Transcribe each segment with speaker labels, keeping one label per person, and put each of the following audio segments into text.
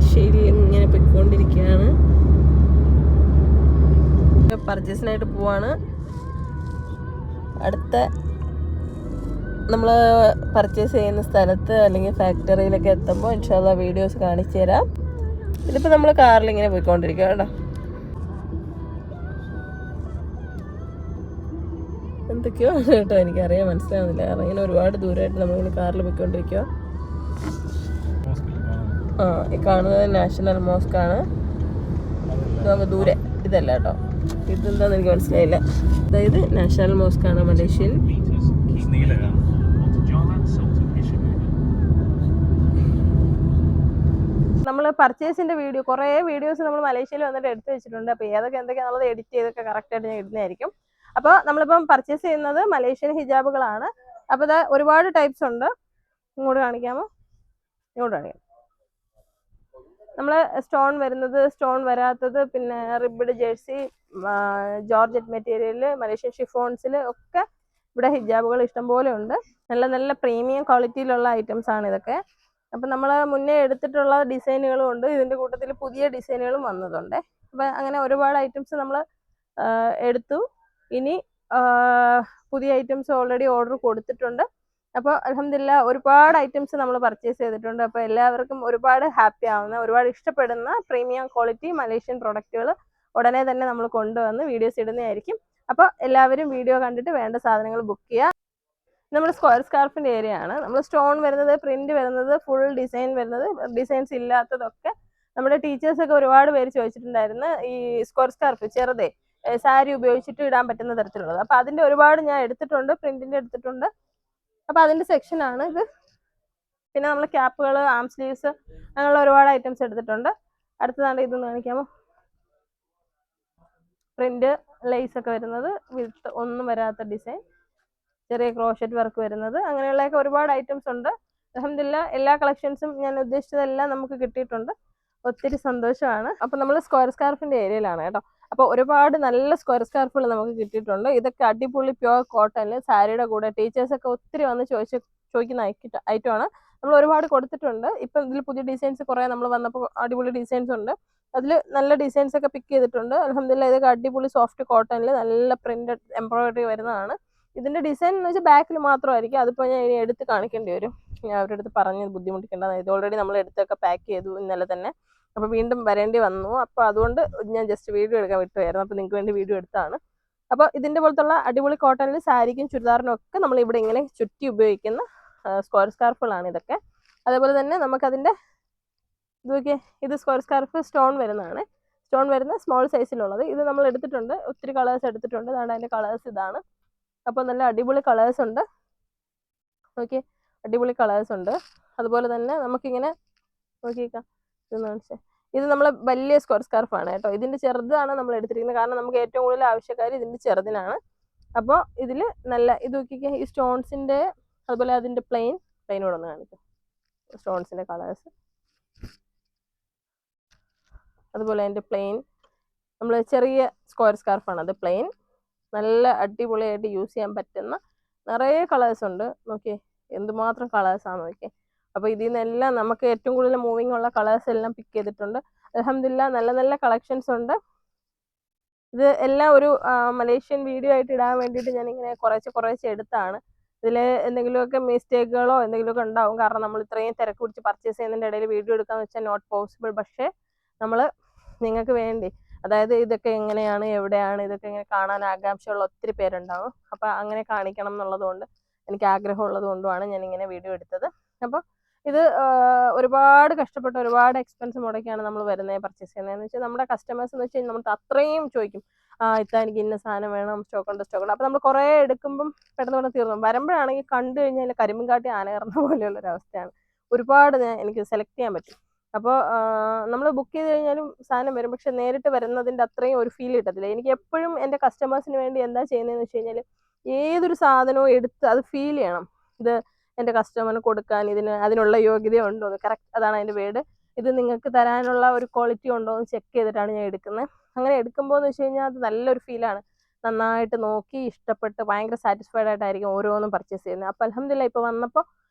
Speaker 1: മലേഷ്യയിൽ ഇങ്ങനെ പോയിക്കൊണ്ടിരിക്കുകയാണ്. പർച്ചേസിനായിട്ട് പോവാണ്. അടുത്ത നമ്മൾ പർച്ചേസ് ചെയ്യുന്ന സ്ഥലത്ത് അല്ലെങ്കിൽ ഫാക്ടറിയിലൊക്കെ എത്തുമ്പോൾ ഇൻഷാ അല്ലാഹ് വീഡിയോസ് കാണിച്ചു തരാം. ഇതിപ്പോൾ നമ്മൾ കാറിൽ ഇങ്ങനെ പോയിക്കൊണ്ടിരിക്കുക കേട്ടോ. എന്തൊക്കെയോ കേട്ടോ എനിക്കറിയാൻ മനസ്സിലാവുന്നില്ല, കാരണം ഇങ്ങനെ ഒരുപാട് ദൂരമായിട്ട് നമ്മളിങ്ങനെ കാറിൽ പോയിക്കൊണ്ടിരിക്കുക. ഈ കാണുന്നത് നാഷണൽ മോസ്ക് ആണ്. ഇതങ്ങ് ദൂരെ, ഇതല്ല കേട്ടോ, ഇതെന്താന്ന് എനിക്ക് മനസ്സിലായില്ല. അതായത് നാഷണൽ മോസ്ക് ആണ് മലേഷ്യയിൽ. നമ്മൾ പർച്ചേസിൻ്റെ കുറേ വീഡിയോസ് നമ്മൾ മലേഷ്യയിൽ വന്നിട്ട് എടുത്ത് വെച്ചിട്ടുണ്ട്. അപ്പോൾ എന്തൊക്കെയാണെന്നുള്ളത് എഡിറ്റ് ചെയ്തൊക്കെ കറക്റ്റായിട്ട് ഞാൻ ഇടുന്നതായിരിക്കും. അപ്പോൾ നമ്മളിപ്പം പർച്ചേസ് ചെയ്യുന്നത് മലേഷ്യൻ ഹിജാബുകളാണ്. അപ്പോൾ ഇത് ഒരുപാട് ടൈപ്സ് ഉണ്ട്. ഇങ്ങോട്ട് കാണിക്കാമോ? ഇങ്ങോട്ട് കാണിക്കാം. നമ്മൾ സ്റ്റോൺ വരുന്നത്, സ്റ്റോൺ വരാത്തത്, പിന്നെ ribbed jersey, georgette material, Malaysian ഷിഫോൺസിൽ ഒക്കെ ഇവിടെ ഹിജാബുകൾ ഇഷ്ടംപോലെ ഉണ്ട്. നല്ല നല്ല പ്രീമിയം ക്വാളിറ്റിയിലുള്ള ഐറ്റംസ് ആണ് ഇതൊക്കെ. അപ്പം നമ്മൾ മുന്നേ എടുത്തിട്ടുള്ള ഡിസൈനുകളും ഉണ്ട്, ഇതിൻ്റെ കൂട്ടത്തിൽ പുതിയ ഡിസൈനുകളും വന്നതുണ്ട്. അപ്പം അങ്ങനെ ഒരുപാട് ഐറ്റംസ് നമ്മൾ എടുത്തു. ഇനി പുതിയ ഐറ്റംസ് ഓൾറെഡി ഓർഡർ കൊടുത്തിട്ടുണ്ട്. അപ്പോൾ അൽഹംദുലില്ലാഹ് ഒരുപാട് ഐറ്റംസ് നമ്മൾ പർച്ചേസ് ചെയ്തിട്ടുണ്ട്. അപ്പോൾ എല്ലാവർക്കും ഒരുപാട് ഹാപ്പി ആവുന്ന, ഒരുപാട് ഇഷ്ടപ്പെടുന്ന പ്രീമിയം ക്വാളിറ്റി മലേഷ്യൻ പ്രൊഡക്റ്റുകൾ ഉടനെ തന്നെ നമ്മൾ കൊണ്ടുവന്ന് വീഡിയോസ് ഇടുന്നതായിരിക്കും. അപ്പോൾ എല്ലാവരും വീഡിയോ കണ്ടിട്ട് വേണ്ട സാധനങ്ങൾ ബുക്ക് ചെയ്യുക. നമ്മൾ സ്ക്വയർ സ്കാർഫിൻ്റെ ഏരിയ ആണ്. നമ്മൾ സ്റ്റോൺ വരുന്നത്, പ്രിന്റ് വരുന്നത്, ഫുൾ ഡിസൈൻ വരുന്നത്, ഡിസൈൻസ് ഇല്ലാത്തതൊക്കെ നമ്മുടെ ടീച്ചേഴ്സൊക്കെ ഒരുപാട് പേര് ചോദിച്ചിട്ടുണ്ടായിരുന്നു. ഈ സ്ക്വയർ സ്കാർഫ് ചെറുതേ സാരി ഉപയോഗിച്ചിട്ട് ഇടാൻ പറ്റുന്ന തരത്തിലുള്ളത്. അപ്പോൾ അതിൻ്റെ ഒരുപാട് ഞാൻ എടുത്തിട്ടുണ്ട്, പ്രിന്റിൻ്റെ എടുത്തിട്ടുണ്ട്. അപ്പോൾ അതിൻ്റെ സെക്ഷനാണ് ഇത്. പിന്നെ നമ്മൾ ക്യാപ്പുകൾ, ആം സ്ലീവ്സ്, അങ്ങനെയുള്ള ഒരുപാട് ഐറ്റംസ് എടുത്തിട്ടുണ്ട്. അടുത്തതാണ് ഇതൊന്ന് കാണിക്കാമോ? പ്രിന്റ് ലേസ് ഒക്കെ വരുന്നത്, വിത്ത് ഒന്നും വരാത്ത ഡിസൈൻ, ചെറിയ ക്രോഷറ്റ് വർക്ക് വരുന്നത്, അങ്ങനെയുള്ളതൊക്കെ ഒരുപാട് ഐറ്റംസ് ഉണ്ട്. അൽഹംദുലില്ലാഹ് എല്ലാ കളക്ഷൻസും ഞാൻ ഉദ്ദേശിച്ചതെല്ലാം നമുക്ക് കിട്ടിയിട്ടുണ്ട്. ഒത്തിരി സന്തോഷമാണ്. അപ്പോൾ നമ്മൾ സ്ക്വയർ സ്കാർഫിൻ്റെ ഏരിയയിലാണ് കേട്ടോ. അപ്പോൾ ഒരുപാട് നല്ല സ്ക്വയർ സ്കാർഫുകൾ നമുക്ക് കിട്ടിയിട്ടുണ്ട്. ഇതൊക്കെ അടിപൊളി പ്യുവർ കോട്ടണിൽ സാരിയുടെ കൂടെ ടീച്ചേഴ്സൊക്കെ ഒത്തിരി വന്ന് ചോദിക്കുന്ന ഐറ്റമാണ്. നമ്മൾ ഒരുപാട് കൊടുത്തിട്ടുണ്ട്. ഇപ്പം ഇതിൽ പുതിയ ഡിസൈൻസ് കുറേ നമ്മൾ വന്നപ്പോൾ അടിപൊളി ഡിസൈൻസ് ഉണ്ട്. അതിൽ നല്ല ഡിസൈൻസ് ഒക്കെ പിക്ക് ചെയ്തിട്ടുണ്ട്. അൽഹംദുലില്ലാഹ് ഇതൊക്കെ അടിപൊളി സോഫ്റ്റ് കോട്ടണിൽ നല്ല പ്രിന്റഡ് എംബ്രോയിഡറി വരുന്നതാണ്. ഇതിൻ്റെ ഡിസൈൻ എന്ന് വെച്ചാൽ ബാക്കിൽ മാത്രമായിരിക്കും. അതിപ്പോൾ ഞാൻ ഇനി എടുത്ത് കാണിക്കേണ്ടി വരും. ഞാൻ അവരുടെ അടുത്ത് പറഞ്ഞ് ബുദ്ധിമുട്ടിക്കേണ്ടതാണ്. ഇത് ഓൾറെഡി നമ്മൾ എടുത്തൊക്കെ പാക്ക് ചെയ്തു ഇന്നലെ തന്നെ. അപ്പോൾ വീണ്ടും വരേണ്ടി വന്നു. അപ്പോൾ അതുകൊണ്ട് ഞാൻ ജസ്റ്റ് വീഡിയോ എടുക്കാൻ വിട്ടുമായിരുന്നു. അപ്പോൾ നിങ്ങൾക്ക് വേണ്ടി വീഡിയോ എടുത്താണ്. അപ്പോൾ ഇതിൻ്റെ പോലത്തുള്ള അടിപൊളി കോട്ടണിൽ സാരിക്കും ചുരിദാറിനും ഒക്കെ നമ്മൾ ഇവിടെ ഇങ്ങനെ ചുറ്റി ഉപയോഗിക്കുന്ന സ്ക്വയർ സ്കാർഫുകളാണ് ഇതൊക്കെ. അതേപോലെ തന്നെ നമുക്കതിൻ്റെ ഇതൊക്കെ, ഇത് സ്ക്വയർ സ്കാർഫ് സ്റ്റോൺ വരുന്നതാണ്. സ്റ്റോൺ വരുന്ന സ്മോൾ സൈസിലുള്ളത് ഇത് നമ്മൾ എടുത്തിട്ടുണ്ട്. ഒത്തിരി കളേഴ്സ് എടുത്തിട്ടുണ്ട്. അതാണ് അതിൻ്റെ കളേഴ്സ് ഇതാണ്. അപ്പോൾ നല്ല അടിപൊളി കളേഴ്സ് ഉണ്ട്. ഓക്കെ, അടിപൊളി കളേഴ്സ് ഉണ്ട്. അതുപോലെ തന്നെ നമുക്കിങ്ങനെ നോക്കിയേക്കാം. ഇതെന്ന് കാണിച്ചേ, ഇത് നമ്മൾ വലിയ സ്ക്വയർ സ്കാർഫാണ് കേട്ടോ. ഇതിൻ്റെ ചെറുതാണ് നമ്മൾ എടുത്തിരിക്കുന്നത്, കാരണം നമുക്ക് ഏറ്റവും കൂടുതൽ ആവശ്യക്കാർ ഇതിൻ്റെ ചെറുതിനാണ്. അപ്പോൾ ഇതിൽ നല്ല ഇത് നോക്കിക്കുക, ഈ സ്റ്റോൺസിൻ്റെ, അതുപോലെ അതിൻ്റെ പ്ലെയിൻ കൂടെ ഒന്ന് കാണിക്കാം. സ്റ്റോൺസിൻ്റെ കളേഴ്സ്, അതുപോലെ അതിൻ്റെ പ്ലെയിൻ, നമ്മൾ ചെറിയ സ്ക്വയർ സ്കാർഫാണ് അത്. പ്ലെയിൻ നല്ല അടിപൊളിയായിട്ട് യൂസ് ചെയ്യാൻ പറ്റുന്ന നിറയെ കളേഴ്സ് ഉണ്ട്. നോക്കിയേ എന്തുമാത്രം കളേഴ്സാണ് നോക്കിയേ. അപ്പോൾ ഇതിൽ നിന്നെല്ലാം നമുക്ക് ഏറ്റവും കൂടുതൽ മൂവിങ് ഉള്ള കളേഴ്സ് എല്ലാം പിക്ക് ചെയ്തിട്ടുണ്ട്. അൽഹംദുലില്ലാഹ് നല്ല നല്ല കളക്ഷൻസ് ഉണ്ട്. ഇത് എല്ലാം ഒരു മലേഷ്യൻ വീഡിയോ ആയിട്ട് ഇടാൻ വേണ്ടിയിട്ട് ഞാനിങ്ങനെ കുറേശ്ശെ എടുത്താണ്. ഇതിൽ എന്തെങ്കിലുമൊക്കെ മിസ്റ്റേക്കുകളോ എന്തെങ്കിലുമൊക്കെ ഉണ്ടാവും, കാരണം നമ്മൾ ഇത്രയും തിരക്ക് പിടിച്ച് പർച്ചേസ് ചെയ്യുന്നതിൻ്റെ ഇടയിൽ വീഡിയോ എടുക്കാമെന്ന് വെച്ചാൽ നോട്ട് പോസിബിൾ. പക്ഷേ നമ്മൾ നിങ്ങൾക്ക് വേണ്ടി, അതായത് ഇതൊക്കെ എങ്ങനെയാണ്, എവിടെയാണ്, ഇതൊക്കെ ഇങ്ങനെ കാണാൻ ആകാംക്ഷയുള്ള ഒത്തിരി പേരുണ്ടാവും. അപ്പോൾ അങ്ങനെ കാണിക്കണം എന്നുള്ളതുകൊണ്ട്, എനിക്ക് ആഗ്രഹമുള്ളത് കൊണ്ടുമാണ് ഞാനിങ്ങനെ വീഡിയോ എടുത്തത്. അപ്പോൾ ഇത് ഒരുപാട് കഷ്ടപ്പെട്ട് ഒരുപാട് എക്സ്പെൻസ് മുടക്കിയാണ് നമ്മൾ വരുന്നത് പർച്ചേസ് ചെയ്യുന്നതെന്ന് വെച്ചാൽ, നമ്മുടെ കസ്റ്റമേഴ്സ് എന്ന് വെച്ച് കഴിഞ്ഞാൽ നമ്മൾ അത്രയും ചോദിക്കും, ഇത്താ എനിക്ക് ഇന്ന സാധനം വേണം, സ്റ്റോക്ക് ഉണ്ട്. അപ്പോൾ നമ്മൾ കുറേ എടുക്കുമ്പം പെട്ടെന്ന് തീർന്നു. വരുമ്പോഴാണെങ്കിൽ കണ്ടു കഴിഞ്ഞാൽ കരിമ്പും കാട്ടി ആന കയറുന്ന പോലെയുള്ളൊരവസ്ഥയാണ്. ഒരുപാട് എനിക്ക് സെലക്ട് ചെയ്യാൻ പറ്റും. അപ്പോൾ നമ്മൾ ബുക്ക് ചെയ്ത് കഴിഞ്ഞാലും സാധനം വരും, പക്ഷെ നേരിട്ട് വരുന്നതിൻ്റെ അത്രയും ഒരു ഫീൽ കിട്ടത്തില്ല. എനിക്ക് എപ്പോഴും എൻ്റെ കസ്റ്റമേഴ്സിന് വേണ്ടി എന്താ ചെയ്യുന്നതെന്ന് വെച്ച് കഴിഞ്ഞാൽ, ഏതൊരു സാധനവും എടുത്ത് അത് ഫീൽ ചെയ്യണം. ഇത് എൻ്റെ കസ്റ്റമറിന് കൊടുക്കാൻ അതിനുള്ള യോഗ്യത ഉണ്ടോ എന്ന്, കറക്റ്റ് അതാണ് അതിൻ്റെ വേർഡ്. ഇത് നിങ്ങൾക്ക് തരാനുള്ള ഒരു ക്വാളിറ്റി ഉണ്ടോ എന്ന് ചെക്ക് ചെയ്തിട്ടാണ് ഞാൻ എടുക്കുന്നത്. അങ്ങനെ എടുക്കുമ്പോൾ എന്ന് വെച്ച് കഴിഞ്ഞാൽ അത് നല്ലൊരു ഫീലാണ്. നന്നായിട്ട് നോക്കി ഇഷ്ടപ്പെട്ട് ഭയങ്കര സാറ്റിസ്ഫൈഡ് ആയിട്ടായിരിക്കും ഓരോന്നും പർച്ചേസ് ചെയ്യുന്നത്. അപ്പോൾ അൽഹംദുലില്ലാഹ് ഇപ്പോൾ വന്നപ്പോൾ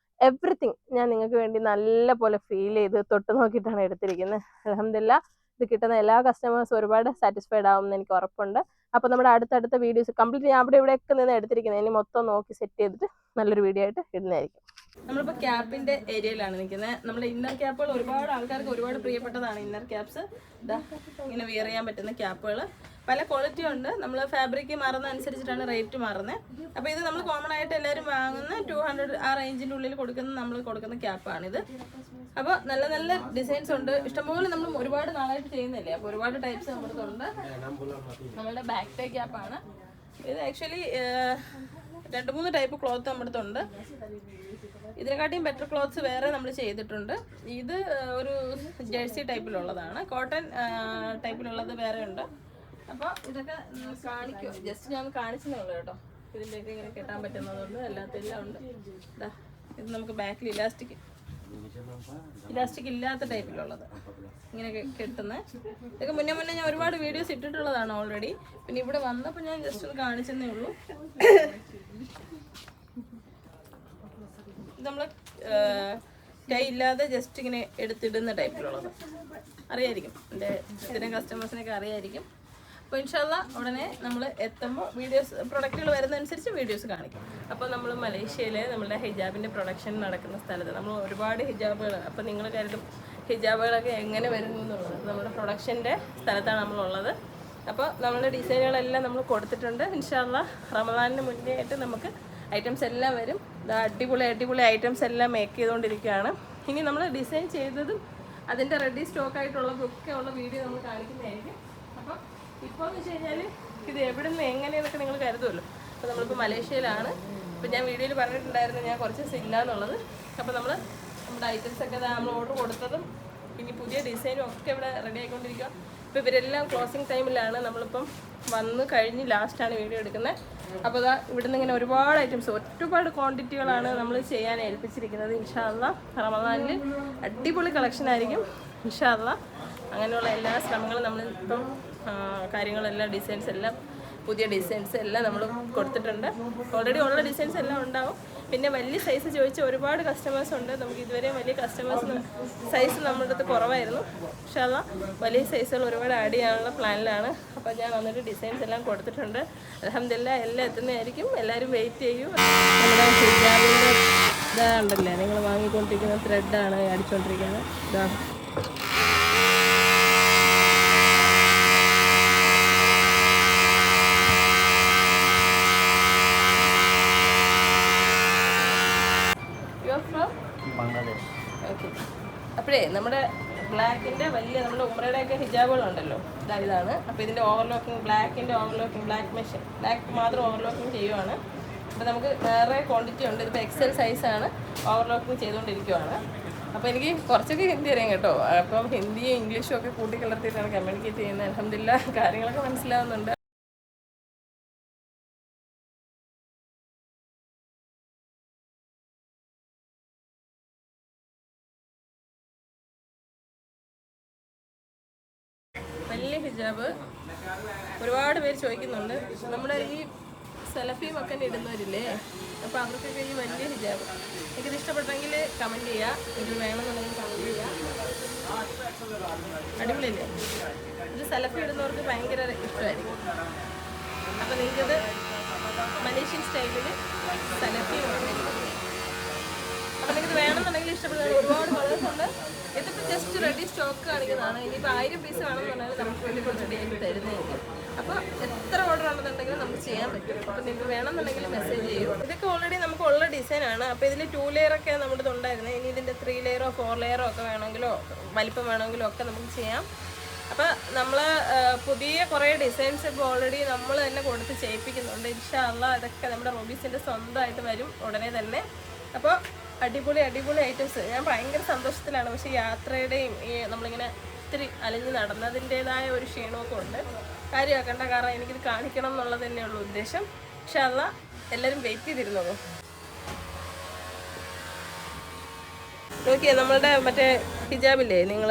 Speaker 1: എവറിത്തിങ് ഞാൻ നിങ്ങൾക്ക് വേണ്ടി നല്ല പോലെ ഫീൽ ചെയ്ത് തൊട്ട് നോക്കിയിട്ടാണ് എടുത്തിരിക്കുന്നത്. അൽഹംദുലില്ലാ ഇത് കിട്ടുന്ന എല്ലാ കസ്റ്റമേഴ്സും ഒരുപാട് സാറ്റിസ്ഫൈഡ് ആവുമെന്ന് എനിക്ക് ഉറപ്പുണ്ട്. അപ്പോൾ നമ്മുടെ അടുത്തടുത്ത വീഡിയോസ് കംപ്ലീറ്റ് ഞാൻ ഇവിടെയൊക്കെ നിന്ന് എടുത്തിരിക്കുന്നത്, ഇനി മൊത്തം നോക്കി സെറ്റ് ചെയ്തിട്ട് നല്ലൊരു വീഡിയോ ആയിട്ട് ഇടുന്നതായിരിക്കും. നമ്മളിപ്പോൾ ക്യാപ്പിന്റെ ഏരിയയിലാണ് നിൽക്കുന്നത്. നമ്മുടെ ഇന്നർ ക്യാപ്പുകൾ ഒരുപാട് ആൾക്കാർക്ക് ഒരുപാട് പ്രിയപ്പെട്ടതാണ്. ഇന്നർ ക്യാപ്സ് ഇങ്ങനെ വിയർ ചെയ്യാൻ പറ്റുന്ന ക്യാപ്പുകൾ പല ക്വാളിറ്റി ഉണ്ട്. നമ്മൾ ഫാബ്രിക് മാറുന്ന അനുസരിച്ചിട്ടാണ് റേറ്റ് മാറുന്നത്. അപ്പോൾ ഇത് നമ്മൾ കോമൺ ആയിട്ട് എല്ലാവരും വാങ്ങുന്ന 200 ആ റേഞ്ചിൻ്റെ ഉള്ളിൽ നമ്മൾ കൊടുക്കുന്ന ക്യാപ്പാണിത്. അപ്പോൾ നല്ല നല്ല ഡിസൈൻസ് ഉണ്ട്, ഇഷ്ടംപോലെ. നമ്മൾ ഒരുപാട് നാളായിട്ട് ചെയ്യുന്നില്ലേ, അപ്പോൾ ഒരുപാട് ടൈപ്സ് നമ്മുടെ ഉണ്ട്. നമ്മളുടെ ബാക്ക് ടൈ ക്യാപ്പാണ് ഇത്. ആക്ച്വലി 2-3 ടൈപ്പ് ക്ലോത്ത് നമ്മുടെ ഉണ്ട്. ഇതിനെക്കാട്ടിയും ബെറ്റർ ക്ലോത്ത്സ് വേറെ നമ്മൾ ചെയ്തിട്ടുണ്ട്. ഇത് ഒരു ജേഴ്സി ടൈപ്പിലുള്ളതാണ്, കോട്ടൺ ടൈപ്പിലുള്ളത് വേറെ ഉണ്ട്. അപ്പോൾ ഇതൊക്കെ കാണിക്കും, ജസ്റ്റ് ഞാൻ കാണിച്ചതേ ഉള്ളൂ കേട്ടോ. ഇതിൻ്റെയൊക്കെ ഇങ്ങനെ കെട്ടാൻ പറ്റുന്നതുകൊണ്ട് എല്ലാത്തെല്ലാം ഉണ്ട്. ഇത് നമുക്ക് ബാക്കിൽ ഇലാസ്റ്റിക് ഇല്ലാത്ത ടൈപ്പിലുള്ളത് ഇങ്ങനെ കെട്ടുന്നത്. ഇതൊക്കെ മുന്നേ ഞാൻ ഒരുപാട് വീഡിയോസ് ഇട്ടിട്ടുള്ളതാണ് ഓൾറെഡി. പിന്നെ ഇവിടെ വന്നപ്പോൾ ഞാൻ ജസ്റ്റ് ഒന്ന് കാണിച്ചതേ ഉള്ളൂ. നമ്മൾ ടൈ ഇല്ലാതെ ജസ്റ്റ് ഇങ്ങനെ എടുത്തിടുന്ന ടൈപ്പിലുള്ളത് അറിയായിരിക്കും, എൻ്റെ സ്ഥിരം കസ്റ്റമേഴ്സിനൊക്കെ അറിയായിരിക്കും. അപ്പോൾ ഇൻഷാല്ലാ ഉടനെ നമ്മൾ എത്തുമ്പോൾ വീഡിയോസ് പ്രൊഡക്റ്റുകൾ വരുന്നതനുസരിച്ച് വീഡിയോസ് കാണിക്കും. അപ്പോൾ നമ്മൾ മലേഷ്യയിൽ നമ്മളുടെ ഹിജാബിൻ്റെ പ്രൊഡക്ഷൻ നടക്കുന്ന സ്ഥലത്ത് നമ്മൾ ഒരുപാട് ഹിജാബുകൾ, അപ്പോൾ നിങ്ങൾ കരുതും ഹിജാബുകളൊക്കെ എങ്ങനെ വരുന്നു എന്നുള്ളത്. നമ്മുടെ പ്രൊഡക്ഷൻ്റെ സ്ഥലത്താണ് നമ്മളുള്ളത്. അപ്പോൾ നമ്മളുടെ ഡിസൈനുകളെല്ലാം നമ്മൾ കൊടുത്തിട്ടുണ്ട്. ഇൻഷാല്ലാ റമദാനിന് മുന്നേ ആയിട്ട് നമുക്ക് ഐറ്റംസ് എല്ലാം വരും. അടിപൊളി ഐറ്റംസ് എല്ലാം മേക്ക് ചെയ്തുകൊണ്ടിരിക്കുകയാണ്. ഇനി നമ്മൾ ഡിസൈൻ ചെയ്തതും അതിൻ്റെ റെഡി സ്റ്റോക്ക് ആയിട്ടുള്ളതൊക്കെ ഉള്ള വീഡിയോ നമ്മൾ കാണിക്കുന്നതായിരിക്കും. അപ്പോൾ ഇപ്പോൾ എന്ന് വെച്ച് കഴിഞ്ഞാൽ ഇത് എവിടെ നിന്ന് എങ്ങനെയെന്നൊക്കെ നിങ്ങൾ കരുതുമല്ലോ. അപ്പോൾ നമ്മളിപ്പോൾ മലേഷ്യയിലാണ്. ഇപ്പോൾ ഞാൻ വീഡിയോയിൽ പറഞ്ഞിട്ടുണ്ടായിരുന്നു ഞാൻ കുറച്ച് ദിവസം ഇല്ല എന്നുള്ളത്. അപ്പോൾ നമ്മുടെ ഐറ്റംസൊക്കെ നമ്മൾ ഓർഡർ കൊടുത്തതും ഇനി പുതിയ ഡിസൈനും ഒക്കെ ഇവിടെ റെഡി ആയിക്കൊണ്ടിരിക്കുക. ഇപ്പോൾ ഇവരെല്ലാം ക്ലോസിങ് ടൈമിലാണ്. നമ്മളിപ്പം വന്ന് കഴിഞ്ഞ് ലാസ്റ്റാണ് വീഡിയോ എടുക്കുന്നത്. അപ്പോൾ ഇതാ ഇവിടുന്ന് ഇങ്ങനെ ഒരുപാട് ഐറ്റംസ്, ഒരുപാട് ക്വാണ്ടിറ്റികളാണ് നമ്മൾ ചെയ്യാൻ ഏൽപ്പിച്ചിരിക്കുന്നത്. ഇൻഷാ അള്ളാ റമദാനിൽ അടിപൊളി കളക്ഷൻ ആയിരിക്കും ഇൻഷാ അള്ളാ. അങ്ങനെയുള്ള എല്ലാ ശ്രമങ്ങളും നമ്മൾ ഇപ്പം കാര്യങ്ങളെല്ലാം ഡിസൈൻസ് എല്ലാം പുതിയ ഡിസൈൻസ് എല്ലാം നമ്മൾ കൊടുത്തിട്ടുണ്ട്. ഓൾറെഡി ഉള്ള ഡിസൈൻസ് എല്ലാം ഉണ്ടാവും. പിന്നെ വലിയ സൈസ് ചോദിച്ച ഒരുപാട് കസ്റ്റമേഴ്സ് ഉണ്ട്. നമുക്ക് ഇതുവരെ വലിയ കസ്റ്റമേഴ്സ് സൈസ് നമ്മുടെ അടുത്ത് കുറവായിരുന്നു. പക്ഷേ അല്ല വലിയ സൈസുകൾ ഒരുപാട് ആഡ് ചെയ്യാനുള്ള പ്ലാനിലാണ്. അപ്പോൾ ഞാൻ വന്നിട്ട് ഡിസൈൻസ് എല്ലാം കൊടുത്തിട്ടുണ്ട്. അൽഹംദുലില്ലാ എല്ലാം എത്തുന്നതായിരിക്കും. എല്ലാവരും വെയിറ്റ് ചെയ്യൂ. നമ്മുടെ ഹിജാബിൻ്റെ ഇതാണ്ടല്ലേ നിങ്ങൾ വാങ്ങിക്കൊണ്ടിരിക്കുന്ന ത്രെഡാണ് അടിച്ചുകൊണ്ടിരിക്കുന്നത്. ഇതാ ഓക്കെ. അപ്പോഴേ നമ്മുടെ ബ്ലാക്കിൻ്റെ വലിയ നമ്മുടെ ഉമ്രയുടെയൊക്കെ ഹിജാബുകളുണ്ടല്ലോ, ഇതാണ്. അപ്പോൾ ഇതിൻ്റെ ബ്ലാക്കിൻ്റെ ഓവർലോക്കിങ് ബ്ലാക്ക് മെഷീൻ ബ്ലാക്ക് മാത്രം ഓവർലോക്കിങ് ചെയ്യുവാണ്. അപ്പോൾ നമുക്ക് വേറെ ക്വാണ്ടിറ്റി ഉണ്ട്. ഇതിപ്പോൾ XL സൈസാണ് ഓവർലോക്കിങ് ചെയ്തുകൊണ്ടിരിക്കുവാണ്. അപ്പോൾ എനിക്ക് കുറച്ചൊക്കെ ഹിന്ദി അറിയാം കേട്ടോ. അപ്പം ഹിന്ദിയും ഇംഗ്ലീഷും ഒക്കെ കൂട്ടിക്കലർത്തിയിട്ടാണ് കമ്മ്യൂണിക്കേറ്റ് ചെയ്യുന്നത്. അൽഹംദുലില്ലാ കാര്യങ്ങളൊക്കെ മനസ്സിലാവുന്നുണ്ട്. വലിയ ഹിജാബ് ഒരുപാട് പേര് ചോദിക്കുന്നുണ്ട്. നമ്മുടെ ഈ സെലഫി മക്കൻ ഇടുന്നവരില്ലേ, അപ്പോൾ അവർക്കൊക്കെ ഈ വലിയ ഹിജാബ് എനിക്കിത് ഇഷ്ടപ്പെട്ടെങ്കിൽ കമൻറ്റ് ചെയ്യുക. ഇത് വേണമെന്നുണ്ടെങ്കിൽ കമൻറ്റ് ചെയ്യുക. അടിപൊളിയല്ലേ? ഇത് സെലഫി ഇടുന്നവർക്ക് ഭയങ്കര ഇഷ്ടമായിരിക്കും. അപ്പോൾ നിങ്ങൾക്കത് മലേഷ്യൻ സ്റ്റൈലിൽ സെലഫി വേണമെങ്കിൽ, അപ്പോൾ നിങ്ങൾക്ക് വേണമെന്നുണ്ടെങ്കിൽ ഇഷ്ടപ്പെടുന്ന ഒരുപാട് കളേഴ്സ് ഉണ്ട്. ഇതിപ്പോൾ ജസ്റ്റ് റെഡി സ്റ്റോക്ക് കാണിക്കുന്നതാണ്. ഇനിയിപ്പോൾ 1000 പീസ് വേണമെന്നുണ്ടെങ്കിൽ നമുക്ക് വേണ്ടി റെഡി ആക്കി തരുന്നതായിരിക്കും. അപ്പോൾ എത്ര ഓർഡർ ആണെന്നുണ്ടെങ്കിലും നമുക്ക് ചെയ്യാൻ പറ്റും. അപ്പോൾ നിങ്ങൾക്ക് വേണമെന്നുണ്ടെങ്കിൽ മെസ്സേജ് ചെയ്യും. ഇതൊക്കെ ഓൾറെഡി നമുക്ക് ഉള്ള ഡിസൈനാണ്. അപ്പോൾ ഇതിൽ 2 ലെയറൊക്കെ നമ്മുടെ ഉണ്ടായിരുന്നത്. ഇനി ഇതിൻ്റെ 3 ലെയറോ 4 ലെയറോ ഒക്കെ വേണമെങ്കിലോ വലിപ്പം വേണമെങ്കിലോ ഒക്കെ നമുക്ക് ചെയ്യാം. അപ്പോൾ നമ്മൾ പുതിയ കുറേ ഡിസൈൻസ് ഇപ്പോൾ ഓൾറെഡി നമ്മൾ തന്നെ കൊടുത്ത് ചെയ്യിപ്പിക്കുന്നുണ്ട്. ഇൻഷാ അള്ളാ ഇതൊക്കെ നമ്മുടെ റോബീസിൻ്റെ സ്വന്തമായിട്ട് വരും ഉടനെ തന്നെ. അപ്പോൾ അടിപൊളി ഐറ്റംസ്. ഞാൻ ഭയങ്കര സന്തോഷത്തിലാണ്. പക്ഷേ യാത്രയുടെയും ഈ നമ്മളിങ്ങനെ ഒത്തിരി അലഞ്ഞ് നടന്നതിൻ്റേതായ ഒരു ക്ഷീണമൊക്കെ ഉണ്ട്. കാര്യമാക്കണ്ട, കാരണം എനിക്കിത് കാണിക്കണം എന്നുള്ളത് തന്നെയുള്ള ഉദ്ദേശം. ഇൻഷാ അള്ളാ എല്ലാവരും വെയിറ്റ് ചെയ്തിരുന്നോളൂ. നോക്കിയാൽ നമ്മളുടെ മറ്റേ ഹിജാബില്ലേ, നിങ്ങൾ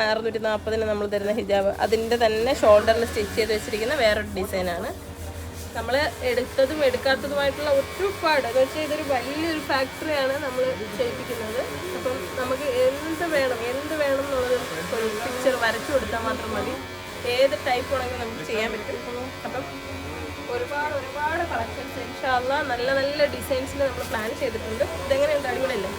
Speaker 1: 640 നമ്മൾ തരുന്ന ഹിജാബ്, അതിൻ്റെ തന്നെ ഷോൾഡറിൽ സ്റ്റിച്ച് ചെയ്ത് വെച്ചിരിക്കുന്ന വേറൊരു ഡിസൈനാണ്. നമ്മൾ എടുത്തതും എടുക്കാത്തതുമായിട്ടുള്ള ഒരുപാട് എന്ന് വെച്ചാൽ ഇതൊരു വലിയൊരു ഫാക്ടറിയാണ് നമ്മൾ ചെയ്യിപ്പിക്കുന്നത്. അപ്പം നമുക്ക് എന്ത് വേണം എന്നുള്ളത് ഒരു പിക്ചർ വരച്ചു കൊടുത്താൽ മാത്രം മതി. ഏത് ടൈപ്പ് വേണമെങ്കിലും നമുക്ക് ചെയ്യാൻ പറ്റും. അപ്പം ഒരുപാട് കളക്ഷൻസ് ഇൻഷാ അല്ലാഹ് നല്ല ഡിസൈൻസിൽ നമ്മൾ പ്ലാൻ ചെയ്തിട്ടുണ്ട്. ഇതെങ്ങനെയുണ്ട്, അടിപൊളിയല്ലേ?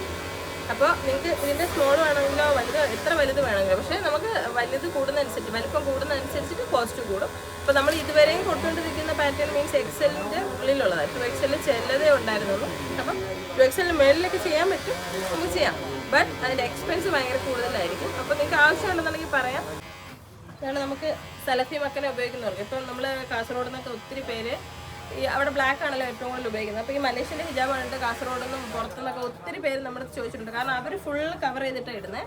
Speaker 1: അപ്പോൾ നിങ്ങൾക്ക് ഇതിൻ്റെ സ്മോൾ വേണമെങ്കിലോ എത്ര വലുത് വേണമെങ്കിലോ, പക്ഷേ നമുക്ക് വലുത് കൂടുന്നതനുസരിച്ച് വലിപ്പം കൂടുന്നതനുസരിച്ചിട്ട് കോസ്റ്റ് കൂടും. അപ്പോൾ നമ്മൾ ഇതുവരെയും കൊടുത്തുകൊണ്ടിരിക്കുന്ന പാറ്റേൺ മീൻസ് എക്സലിൻ്റെ ഉള്ളിലുള്ളതാണ്. 2XL ചിലതേ ഉണ്ടായിരുന്നുള്ളൂ. അപ്പം 2XL മേളിലൊക്കെ ചെയ്യാൻ പറ്റും, നമുക്ക് ചെയ്യാം. ബട്ട് അതിൻ്റെ എക്സ്പെൻസ് ഭയങ്കര കൂടുതലായിരിക്കും. അപ്പോൾ നിങ്ങൾക്ക് ആവശ്യമുണ്ടെന്നുണ്ടെങ്കിൽ പറയാം. അതാണ് നമുക്ക് സലഫി മക്കനെ ഉപയോഗിക്കുന്നവർക്ക്. ഇപ്പം നമ്മൾ കാസർഗോഡ് നിന്നൊക്കെ ഒത്തിരി പേര് അവിടെ ബ്ലാക്ക് ആണല്ലോ ഏറ്റവും കൂടുതൽ ഉപയോഗിക്കുന്നത്. അപ്പോൾ ഈ മലേഷ്യൻ്റെ ഹിജാബ് കണ്ടിട്ട് കാസർഗോഡ് നിന്നും പുറത്തുനിന്നൊക്കെ ഒത്തിരി പേര് നമ്മുടെ ചോദിച്ചിട്ടുണ്ട്. കാരണം അവർ ഫുൾ കവർ ചെയ്തിട്ടാണ് ഇടുന്നത്.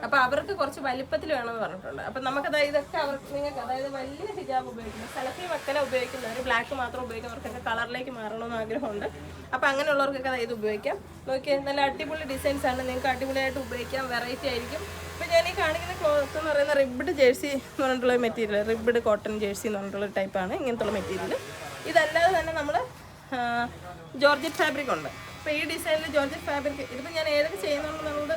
Speaker 1: അപ്പോൾ അവർക്ക് കുറച്ച് വലിപ്പത്തിൽ വേണമെന്ന് പറഞ്ഞിട്ടുണ്ട്. അപ്പം നമുക്കത് ഇതൊക്കെ അവർക്ക് നിങ്ങൾക്ക് അതായത് വലിയ ഹിജാബ് ഉപയോഗിക്കുന്നത് സലഫി മക്കനെ ഉപയോഗിക്കുന്നവർ ബ്ലാക്ക് മാത്രം ഉപയോഗിക്കുന്നവർക്കൊക്കെ കളറിലേക്ക് മാറണമെന്ന് ആഗ്രഹമുണ്ട്. അപ്പോൾ അങ്ങനെയുള്ളവർക്കൊക്കെ അതായത് ഉപയോഗിക്കാം. നോക്കിയാൽ നല്ല അടിപൊളി ഡിസൈൻസ് ആണ്, നിങ്ങൾക്ക് അടിപൊളിയായിട്ട് ഉപയോഗിക്കാം, വെറൈറ്റി ആയിരിക്കും. ഇപ്പോൾ ഞാൻ ഈ കാണിക്കുന്ന ക്ലോത്ത് എന്ന് പറയുന്ന റിബ്ഡ് ജേഴ്സി എന്ന് പറഞ്ഞിട്ടുള്ള മെറ്റീരിയൽ, റിബ്ഡ് കോട്ടൺ ജേഴ്സി എന്ന് പറഞ്ഞിട്ടുള്ള ടൈപ്പാണ് ഇങ്ങനത്തുള്ള മെറ്റീരിയൽ. ഇതല്ലാതെ തന്നെ നമ്മൾ ജോർജറ്റ് ഫാബ്രിക് ഉണ്ട്. അപ്പോൾ ഈ ഡിസൈനിൽ ജോർജറ്റ് ഫാബ്രിക് ഇതിപ്പോൾ ഞാൻ ഏതൊക്കെ ചെയ്യുന്നുണ്ടെന്നുള്ളത്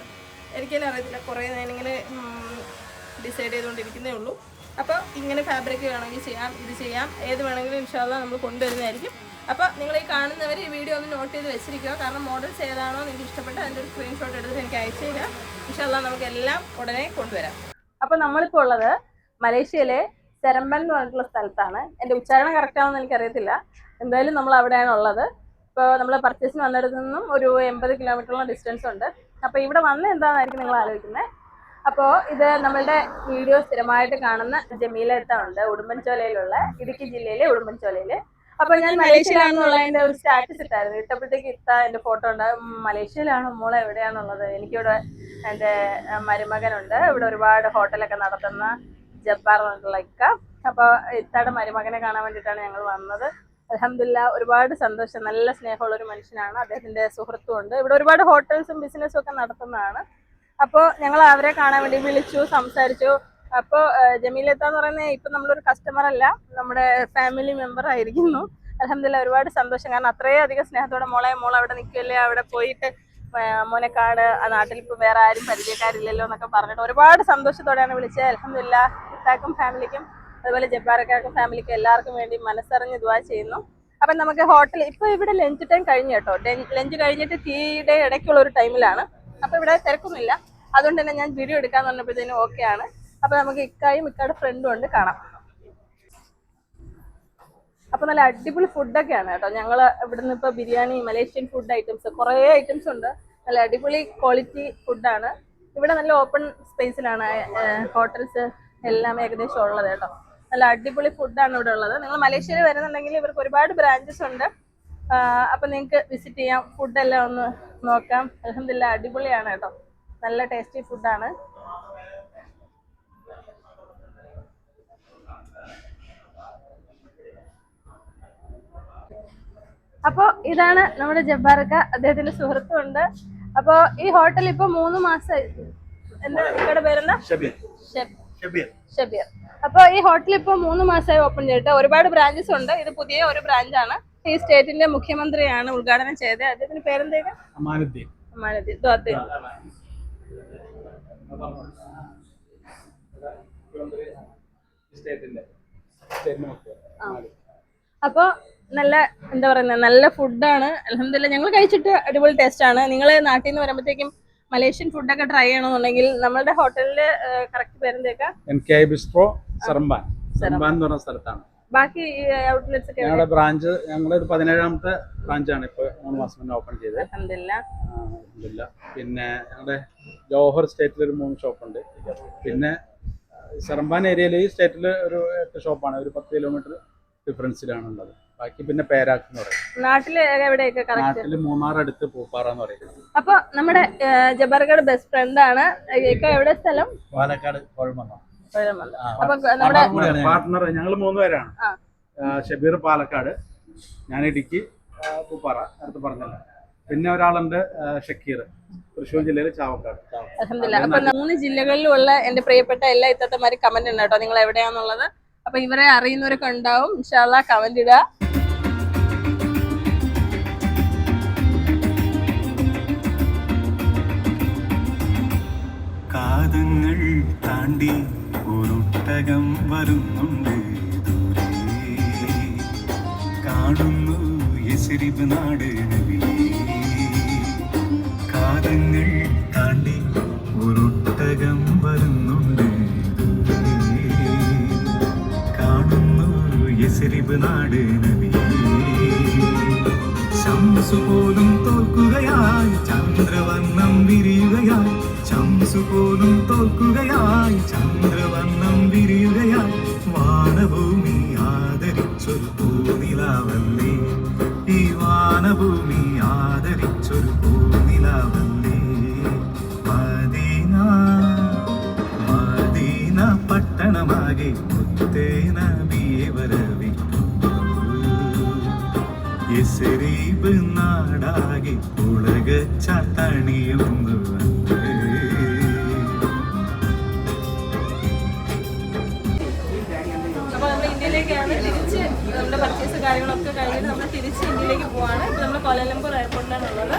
Speaker 1: എനിക്കെല്ലാം അറിയത്തില്ല. കുറേ ഞാനിങ്ങനെ ഡിസൈഡ് ചെയ്തുകൊണ്ടിരിക്കുന്നേ ഉള്ളൂ. അപ്പോൾ ഇങ്ങനെ ഫാബ്രിക് വേണമെങ്കിൽ ചെയ്യാം, ഇത് ചെയ്യാം, ഏത് വേണമെങ്കിലും ഇൻഷാ അല്ലാഹ് നമ്മൾ കൊണ്ടുവരുന്നതായിരിക്കും. അപ്പോൾ നിങ്ങൾ ഈ കാണുന്നവർ ഈ വീഡിയോ ഒന്ന് നോട്ട് ചെയ്ത് വെച്ചിരിക്കുക. കാരണം മോഡൽസ് ഏതാണോ നിങ്ങൾക്ക് ഇഷ്ടപ്പെട്ട അതിൻ്റെ ഒരു സ്ക്രീൻഷോട്ട് എടുത്തിട്ട് എനിക്ക് അയച്ചു തരാം. ഇൻഷാ അല്ലാഹ് നമുക്കെല്ലാം ഉടനെ കൊണ്ടുവരാം. അപ്പോൾ നമ്മളിപ്പോൾ ഉള്ളത് മലേഷ്യയിലെ സെരമ്പൻ എന്ന് പറഞ്ഞിട്ടുള്ള സ്ഥലത്താണ്. എൻ്റെ ഉച്ചാരണം കറക്റ്റാണെന്ന് എനിക്കറിയത്തില്ല. എന്തായാലും നമ്മൾ അവിടെയാണ് ഉള്ളത്. ഇപ്പോൾ നമ്മൾ പർച്ചേസിന് വന്നിടത്തു നിന്നും ഒരു 80 കിലോമീറ്ററോളം ഡിസ്റ്റൻസ് ഉണ്ട്. അപ്പോൾ ഇവിടെ വന്ന് എന്താണെന്നായിരിക്കും നിങ്ങൾ ആലോചിക്കുന്നത്. അപ്പോൾ ഇത് നമ്മളുടെ വീഡിയോ സ്ഥിരമായിട്ട് കാണുന്ന ജമീല ഇത്ത ഉണ്ട്, ഉടുമ്പൻചോലയിലുള്ള, ഇടുക്കി ജില്ലയിലെ ഉടുമ്പൻചോലയിൽ. അപ്പോൾ ഞാൻ മലേഷ്യയിലാണെന്നുള്ളതിൻ്റെ ഒരു സ്റ്റാറ്റസ് ഇട്ടായിരുന്നു. ഇട്ടപ്പോഴത്തേക്ക് ഇത്ത എൻ്റെ ഫോട്ടോ ഉണ്ട്. മലേഷ്യയിലാണോ മോളെ, എവിടെയാണുള്ളത്? എനിക്കിവിടെ എൻ്റെ മരുമകനുണ്ട്, ഇവിടെ ഒരുപാട് ഹോട്ടലൊക്കെ നടത്തുന്ന ജബ്ബാർ എന്നുള്ള ഇക്ക. അപ്പോൾ ഇത്തയുടെ മരുമകനെ കാണാൻ വേണ്ടിയിട്ടാണ് ഞങ്ങൾ വന്നത്. അൽഹംദുലില്ലാഹ് ഒരുപാട് സന്തോഷം. നല്ല സ്നേഹമുള്ള ഒരു മനുഷ്യനാണ്. അദ്ദേഹത്തിൻ്റെ സുഹൃത്തും ഉണ്ട്, ഇവിടെ ഒരുപാട് ഹോട്ടൽസും ബിസിനസ്സും ഒക്കെ നടത്തുന്നതാണ്. അപ്പോൾ ഞങ്ങൾ അവരെ കാണാൻ വേണ്ടി വിളിച്ചു, സംസാരിച്ചു. അപ്പോൾ ജമീലത്ത എന്ന് പറയുന്നത് ഇപ്പം നമ്മളൊരു കസ്റ്റമർ അല്ല, നമ്മുടെ ഫാമിലി മെമ്പർ ആയിരിക്കുന്നു. അൽഹംദുലില്ലാഹ് ഒരുപാട് സന്തോഷം. കാരണം അത്രയും അധികം സ്നേഹത്തോടെ മോൾ അവിടെ നിൽക്കില്ലേ, അവിടെ പോയിട്ട് മോനെക്കാട് ആ നാട്ടിൽ ഇപ്പോൾ വേറെ ആരും പരിചയക്കാരില്ലല്ലോ എന്നൊക്കെ പറഞ്ഞിട്ട് ഒരുപാട് സന്തോഷത്തോടെയാണ് വിളിച്ചത്. അൽഹംദുലില്ലാഹ് ഇത്താക്കും ഫാമിലിക്കും അതുപോലെ ജബ്ബാറക്കാർക്കും ഫാമിലിക്കും എല്ലാവർക്കും വേണ്ടി മനസ്സറിഞ്ഞ് ദുആ ചെയ്യുന്നു. അപ്പം നമുക്ക് ഹോട്ടൽ ഇപ്പോൾ ഇവിടെ ലഞ്ച് ടൈം കഴിഞ്ഞു കേട്ടോ. ലഞ്ച് കഴിഞ്ഞിട്ട് ടീയുടെ ഇടയ്ക്കുള്ള ഒരു ടൈമിലാണ്. അപ്പോൾ ഇവിടെ തിരക്കൊന്നുമില്ല. അതുകൊണ്ട് തന്നെ ഞാൻ വീഡിയോ എടുക്കാന്ന് പറഞ്ഞപ്പോഴത്തേനും ഓക്കെ ആണ്. അപ്പോൾ നമുക്ക് ഇക്കയുടെ ഫ്രണ്ടും ഉണ്ട്, കാണാം. അപ്പോൾ നല്ല അടിപൊളി ഫുഡൊക്കെയാണ് കേട്ടോ. ഞങ്ങൾ ഇവിടുന്ന് ഇപ്പോൾ ബിരിയാണി, മലേഷ്യൻ ഫുഡ് ഐറ്റംസ് കുറേ ഐറ്റംസ് ഉണ്ട്. നല്ല അടിപൊളി ക്വാളിറ്റി ഫുഡാണ്. ഇവിടെ നല്ല ഓപ്പൺ സ്പേസിലാണ് ഹോട്ടൽസ് എല്ലാം ഏകദേശം ഉള്ളത് കേട്ടോ. നല്ല അടിപൊളി ഫുഡാണ് ഇവിടെ ഉള്ളത്. നിങ്ങൾ മലേഷ്യയിൽ വരുന്നുണ്ടെങ്കിൽ ഇവർക്ക് ഒരുപാട് ബ്രാഞ്ചസ് ഉണ്ട്. അപ്പം നിങ്ങൾക്ക് വിസിറ്റ് ചെയ്യാം, ഫുഡെല്ലാം ഒന്ന് നോക്കാം. അൽഹംദുലില്ലാഹ് അടിപൊളിയാണ് കേട്ടോ, നല്ല ടേസ്റ്റി ഫുഡാണ്. അപ്പോൾ ഇതാണ് നമ്മുടെ ജബ്ബാറക്ക, അദ്ദേഹത്തിന്റെ സുഹൃത്തും ഉണ്ട്. അപ്പോൾ ഈ ഹോട്ടൽ ഇപ്പൊ 3 മാസമായി. എന്താ നിങ്ങളുടെ പേരെന്താ? ഷബീർ. അപ്പോൾ ഈ ഹോട്ടൽ ഇപ്പൊ 3 മാസമായി ഓപ്പൺ ചെയ്തിട്ട്. ഒരുപാട് ബ്രാഞ്ചസ് ഉണ്ട്, ഇത് പുതിയ ഒരു ബ്രാഞ്ചാണ്. ഈ സ്റ്റേറ്റിന്റെ മുഖ്യമന്ത്രിയാണ് ഉദ്ഘാടനം ചെയ്തത്. അദ്ദേഹത്തിന്റെ പേരെന്തേക്ക്? അമാനുദ്ദീൻ. അപ്പൊ നല്ല എന്താ പറയുന്നത്, നല്ല ഫുഡാണ്. അൽഹംദുലില്ലാഹ് ഞങ്ങൾ കഴിച്ചിട്ട് അടിപൊളി ടേസ്റ്റ് ആണ്. നിങ്ങൾ നാട്ടിൽ നിന്ന് വരുമ്പോഴത്തേക്കും മലേഷ്യൻ ഫുഡൊക്കെ ട്രൈ ചെയ്യണമെന്നുണ്ടെങ്കിൽ നമ്മളുടെ ഹോട്ടലില് കറക്റ്റ് പേരെന്തേക്കാ? ബിസ്ട്രോ സെറമ്പാൻ എന്ന് പറഞ്ഞ സ്ഥലത്താണ്. ബാക്കി ഔട്ട്ലെറ്റ്സ് ഒക്കെ ഞങ്ങളുടെ ബ്രാഞ്ച്, ഞങ്ങളുടെ 17ാമത്തെ ബ്രാഞ്ചാണ് ഇപ്പൊ 3 മാസം മുന്നേ ഓപ്പൺ ചെയ്തത്. അൽഹംദുലില്ലാഹ്. പിന്നെ ഞങ്ങളുടെ ജോഹർ സ്റ്റേറ്റിൽ ഒരു 3 ഷോപ്പുണ്ട്. പിന്നെ സെറമ്പാൻ ഏരിയയിൽ ഈ സ്റ്റേറ്റിൽ ഒരു 8 ഷോപ്പാണ്. ഒരു 10 കിലോമീറ്റർ ഡിഫറൻസിലാണുള്ളത്. ബാക്കി പിന്നെ പേരാക്ക് എന്ന് പറയും. നാട്ടില് എവിടെയൊക്കെ? നാട്ടില് മൂന്നാർ അടുത്ത് പൂപ്പാറ എന്ന് പറയുന്നത്. അപ്പൊ നമ്മുടെ ജബ്ബാർക്കയുടെ ബെസ്റ്റ് ഫ്രണ്ട് ആണ്. എവിടെ സ്ഥലം? പാലക്കാട് കോഴമന്നം. അപ്പൊ നമ്മുടെ പാർട്ട്ണർ ഞങ്ങൾ 3 പേരാണ്. ഷബീർ പാലക്കാട്, ഞാൻ ഇടുക്കി, പൂപ്പാറ നേരത്തെ പറഞ്ഞല്ലോ. പിന്നെ ഒരാളുണ്ട് ഷക്കീർ, തൃശ്ശൂർ ജില്ലയിലെ ചാവക്കാട്. അൽഹംദുലില്ലാഹ്. അപ്പൊ 3 ജില്ലകളിലുള്ള എന്റെ പ്രിയപ്പെട്ട എല്ലാ ഇത്തമാര് കമന്റ് ഉണ്ട് കേട്ടോ, നിങ്ങൾ എവിടെയാന്നുള്ളത്. അപ്പൊ ഇവരെ അറിയുന്നവരൊക്കെ ഉണ്ടാവും. ഇൻഷാ അല്ലാഹ് കമന്റ് ഇടുക.
Speaker 2: കാതങ്ങൾ താണ്ടി ഒരൊട്ടകം വരുന്നുണ്ട് ദൂരെ. കാണുന്നു യസ്രിബ് നാട് നബിയേ. കാതങ്ങൾ താണ്ടി ഒരൊട്ടകം വരുന്നുണ്ട് ദൂരെ. കാണുന്നു യസ്രിബ് നാട് നബിയേ. ശംസു പോലും തോൽക്കുകയായി ചന്ദ്രവർണ്ണം വിരിയുകയായി. ശംസു പോലും തോൽക്കുകയായി ചന്ദ്രവർണ്ണം വിരിയുകയായി. വാനഭൂമി ആദരിച്ചൊരു പൂനിലാവല്ലേ. ഈ വാനഭൂമി ആദരിച്ചൊരു പൂനിലാവല്ലേ. മദീന മദീന പട്ടണമാകെ മുത്തേ നബിയെ വരവിക്കുന്നു. യസ്രീബ് നാടാകെ ഉലകച്ചാത്തണിയുന്നു.
Speaker 1: അപ്പോൾ നമ്മൾ ഇന്ത്യയിലേക്കാണ് തിരിച്ച് നമ്മുടെ പർച്ചേസ് കാര്യങ്ങളൊക്കെ കഴിഞ്ഞിട്ട് നമ്മൾ തിരിച്ച് ഇന്ത്യയിലേക്ക് പോവാണ്. ഇപ്പോൾ നമ്മൾ കോലാലംപൂർ എയർപോർട്ടിലാണ് ഉള്ളത്.